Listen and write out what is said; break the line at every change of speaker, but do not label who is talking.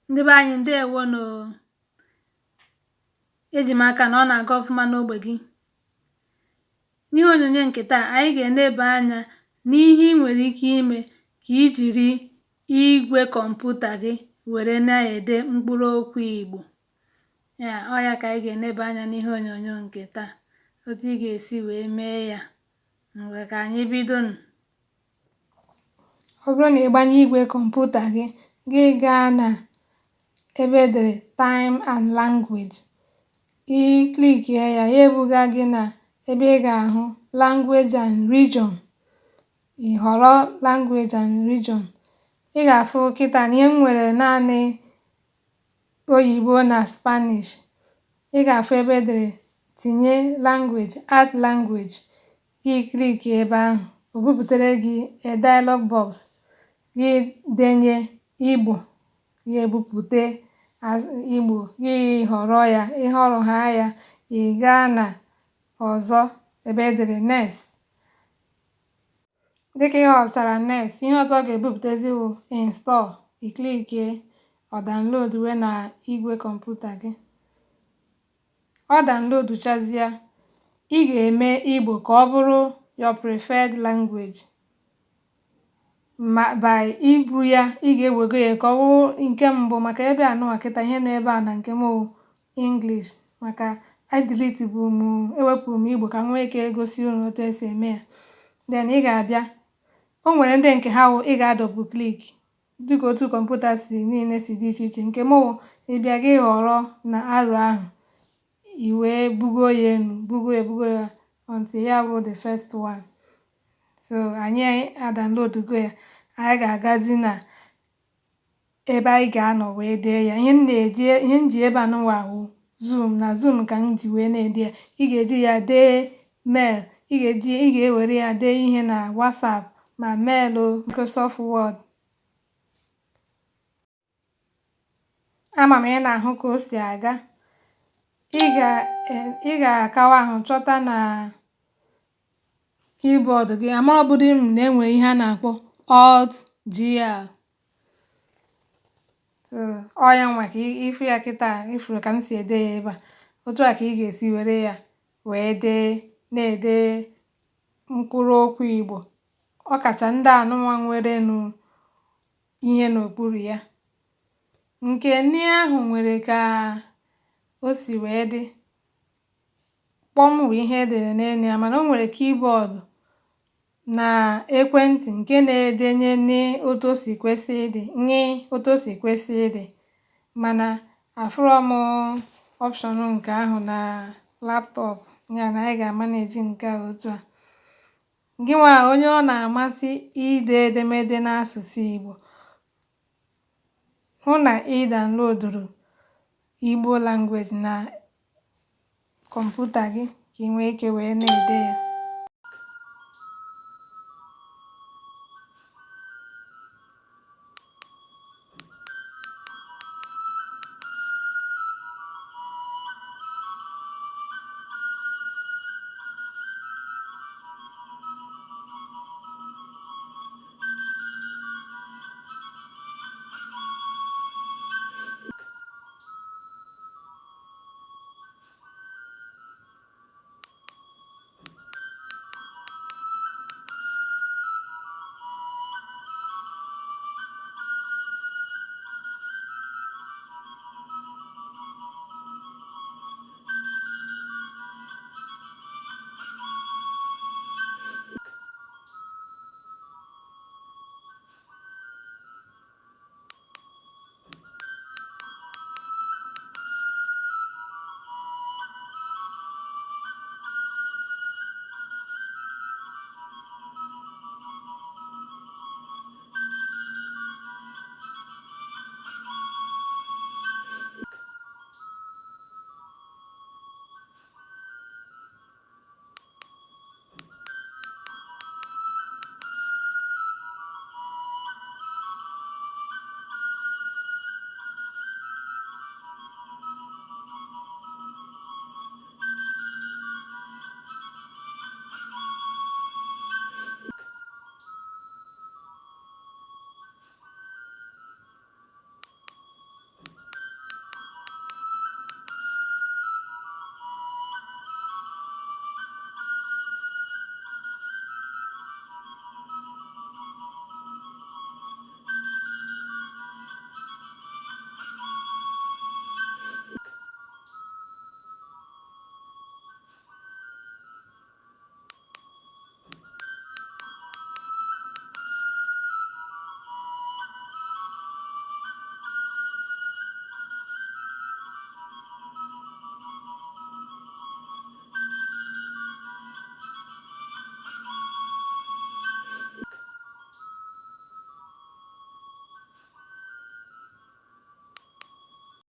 Ndị be anyị ndewonu. Eji m aka na ọ na-aga ọfụma n'ogbe gị. N'ihe onyonyo nke taa, anyị ga-eneba anya n'ihe ị nwere ike ime ka i jiri igwe kọmputa gị were na-ede mkpụrụ okwu Igbo. Ọ ya ka anyị ga-eneba anya n'ihe onyonyo nke taa, otu ị ga-esi wee mee ya. Ngwa ka anyị bidonu. Ọ bụrụ na ị gbanye igwe kọmputa gị, gị gaa na ebe edere Time and Language, ị klikie ya, ebuga gị na ebe ị ga-ahụ Language and Region. Ị họrọ Language and Region. Ị ga-afụ kịta na ihe m nwere naanị Oyibo na Spanish. Ị ga-afụ ebe edere tinye Language, Add Language. Gị klikie ebe ahụ, o buputere gị a dialog box. Gị denye Igbo, gị ebupute Igbo, gị họrọ ya. Ị họrọ ha ya, ị gaa na ọzọ ebe edere Next. Dịka ị họchara Next, ihe ọzọ ga-ebuputezi bụ Install. Ị klikie, ọ download wee na igwe kọmputa gị. Ọ download chazịa, ị ga-eme Igbo ka ọ bụrụ your preferred language. By ibu ya, ị ga-ewego ya ka ọ bụrụ nke mbụ, maka ebe anụnwa kịta ihe nọ ebe a na nke m English, maka ewepụrụ m Igbo ka m nwee ike gosi unu otu esi eme ya. Then ị ga-abịa, o nwere ndị nke ha ị ga-adọbụ klik dịka otu kọmputa niile si dị iche iche. Nke m ịbịa gị họrọ na arrow ahụ, i wee bugo ya enu, bugo ya until ya bụ the first one. So anyị downloadgo ya. Anyị ga-agazi na ebe anyị ga-anọ wee dee ya. Ihe m ji ebe anụnwa wụ Zoom. Na Zoom ka m ji wee na-ede ya. Ị ga-eji ya dee mail. Ị ga-ewere ya dee ihe na WhatsApp ma mail Microsoft Word. Ama m ị na-ahụ ka o si aga. Ị ga-akawa ahụ chọta na keyboard gị, amaọbụdị m na-enwe ihe a na-akpọ Alt-GL. So ọ ya nwa ka ifu ya kịta, ifuru ka m si ede ya ebe a. Otu a ka ị ga-esi were ya wee na-ede mkpụrụ okwu Igbo. Ọ kacha ndị anụnwa nwerenu ihe n'okpuru ya. Nke ndị ahụ nwere ka o si wee dị. Kpọm bụ ihe edere n'elu ya, mana o nwere keyboard na ekwentị nke na-edenye n'otu o si kwesị ịdị, otu o si kwesị ịdị, mana afụrọ m option nke ahụ na laptop ya, na anyị ga-amaneji nke a otu a. Gị nwa onye ọ na-amasị ide edemede n'asụsụ Igbo, hụ na ị downloaduru Igbo language na kọmputa gị ka ị nwee ike wee na-ede ya.